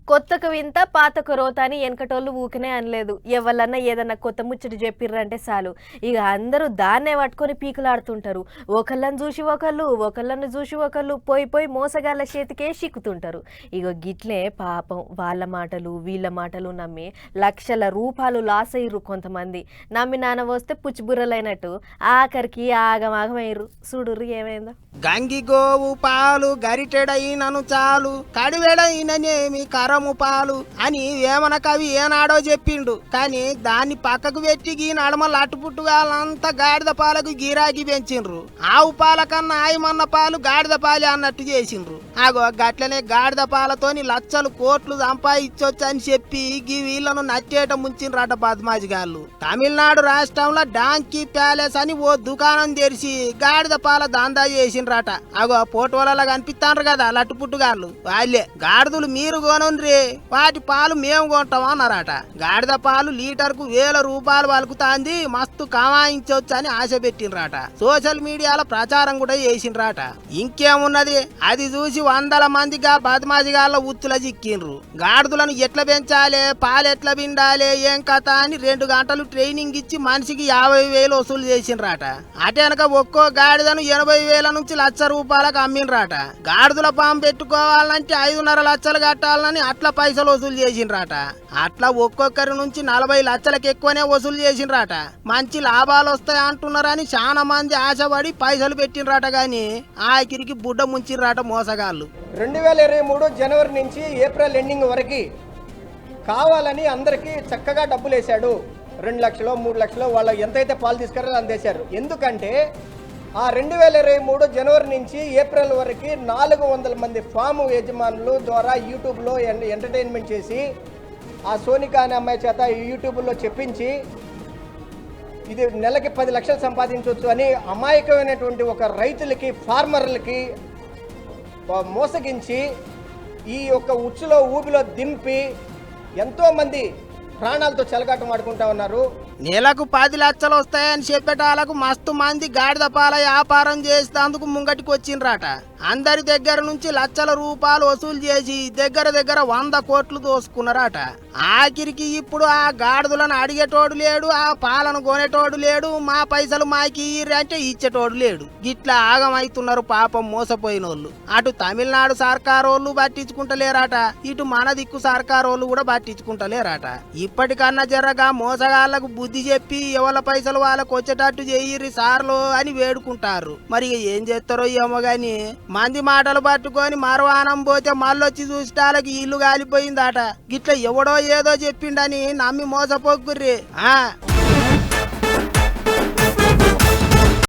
కొత్తకు వింత పాతకు రోత అని వెనకటోళ్ళు ఊకనే అనలేదు. ఎవరన్నా ఏదన్నా కొత్త ముచ్చట చెప్పిర్రంటే చాలు ఇక అందరూ దాన్నే పట్టుకొని పీకులాడుతుంటారు. ఒకళ్ళని చూసి ఒకళ్ళు, ఒకళ్ళని చూసి ఒకళ్ళు పోయి పోయి మోసగాళ్ళ చేతికే సిక్కుతుంటారు. ఇక గిట్లే పాపం వాళ్ళ మాటలు వీళ్ళ మాటలు నమ్మి లక్షల రూపాయలు లాస్ అయ్యారు కొంతమంది. నమ్మి నాన్న వస్తే పుచ్చిబుర్రలైనట్టు ఆఖరికి ఆగమాగమయ్యారు. చూడుర్రు ఏమైందో. గంగి గోవు పాలు గరిటెడైనను చాలు కడివెడైననేమి కరము పాలు అని వేమన కవి ఏనాడో చెప్పిండు. కానీ దాన్ని పక్కకు పెట్టి గీ నడమలు అట్టుపుట్టుగాలంతా గాడిద పాలకు గిరాకీ పెంచిండ్రు. ఆవు పాల కన్నా ఆయమన్న పాలు గాడిద పాలి అన్నట్టు చేసిండ్రు. ఆగో గట్లనే గాడిద పాలతోని లక్షలు కోట్లు సంపాదించొచ్చు అని చెప్పి గీ వీళ్ళను నట్టేట ముంచిండ్రట బద్మాజిగాళ్ళు. తమిళనాడు రాష్ట్రంలో డాంకీ ప్యాలెస్ అని ఓ దుకాణం తెరిచి గాడిద పాల దందా చేసిండ్రట. అగో పోటోలలో కనిపిస్తాండ్రు కదా లట్టుపుట్టుగాళ్ళు, వాళ్ళే గాడిదలు మీరు కొనుండ్రి, వాటి పాలు మేము కొంటాం అన్నారట. గాడిద పాలు లీటర్ కు 1000 రూపాయలు పలుకుతాంది, మస్తు కమాయించవచ్చు అని ఆశ పెట్టిండ్రట. సోషల్ మీడియాలో ప్రచారం కూడా చేసిండ్రట. ఇంకేమున్నది, అది చూసి వందల మందిగా బద్మాజిగాళ్ళ ఉత్తుల చిక్కిండ్రు. గాడిదలను ఎట్లా పెంచాలి, పాలు ఎట్లా పిండాలి, ఏం కథ అని 2 గంటలు ట్రైనింగ్ ఇచ్చి మనిషికి 50,000 వసూలు చేసిండ్రట. అటెనక ఒక్కో గాడిదను 80,000 నుంచి 1,00,000 రూపాయలకు అమ్మిండ్రట. గాడిదల పాము పెట్టుకోవాలంటే 5.5 లక్షలు కట్టాలని అట్లా పైసలు వసూలు చేసిండ్రట. అట్లా ఒక్కొక్కరి నుంచి 40 లక్షలకు ఎక్కువనే వసూలు చేసిండ్రట. మంచి లాభాలు వస్తాయి అంటున్నారని చాలా మంది ఆశపడి పైసలు పెట్టిండ్రట. గాని ఆఖరికి బుడ్డ ముంచిర్రట మోసగాళ్ళు. 2023 జనవరి నుంచి ఏప్రిల్ ఎండింగ్ వరకు కావాలని అందరికీ చక్కగా డబ్బులు వేశాడు. 2 లక్షలు 3 లక్షలు వాళ్ళు ఎంతైతే పాలు తీసుకున్నారో అందేశారు. ఎందుకంటే ఆ 2023 జనవరి నుంచి ఏప్రిల్ వరకు 400 మంది ఫామ్ యజమానులు ద్వారా యూట్యూబ్లో ఎంటర్టైన్మెంట్ చేసి ఆ సోనికా అనే అమ్మాయి చేత యూట్యూబ్లో చెప్పించి ఇది నెలకి 10 లక్షలు సంపాదించవచ్చు అని అమాయకమైనటువంటి ఒక రైతులకి ఫార్మర్లకి మోసగించి ఈ యొక్క ఉచ్చులో ఊబిలో దింపి ఎంతోమంది ప్రాణాలతో చెలగాటం ఆడుకుంటా ఉన్నారు. నెలకు 10 లక్షలు వస్తాయని చెప్పేటాలకు మస్తు మంది గాడిద పాల వ్యాపారం చేసేందుకు ముంగటికి వచ్చిండ్రట. అందరి దగ్గర నుంచి లక్షల రూపాయలు వసూలు చేసి దగ్గర 100 కోట్లు దోసుకున్నారట. ఆఖరికి ఇప్పుడు ఆ గాడిదలను అడిగేటోడు లేడు, ఆ పాలను కొనేటోడు లేడు, మా పైసలు మాకి అంటే ఇచ్చేటోడు లేడు. గిట్లా ఆగమైతున్నారు పాపం మోసపోయినోళ్ళు. అటు తమిళనాడు సర్కారోళ్ళు పట్టించుకుంటలేరట, ఇటు మన దిక్కు సర్కారోళ్ళు కూడా పట్టించుకుంటలేరట. ఇప్పటికన్నా జరగా మోసగాళ్లకు బుద్ధి చెప్పి ఎవరి పైసలు వాళ్ళకు వచ్చేటట్టు చెయ్యిర్రి సార్లు అని వేడుకుంటారు. మరి ఏం చేస్తారో ఏమో గాని మంది మాటలు పట్టుకొని మరవానం పోతే మళ్ళొచ్చి చూసేటాలకి ఇల్లు కాలిపోయిందట. గిట్లా ఎవడో ఏదో చెప్పిండని నమ్మి మోసపోకుర్రి.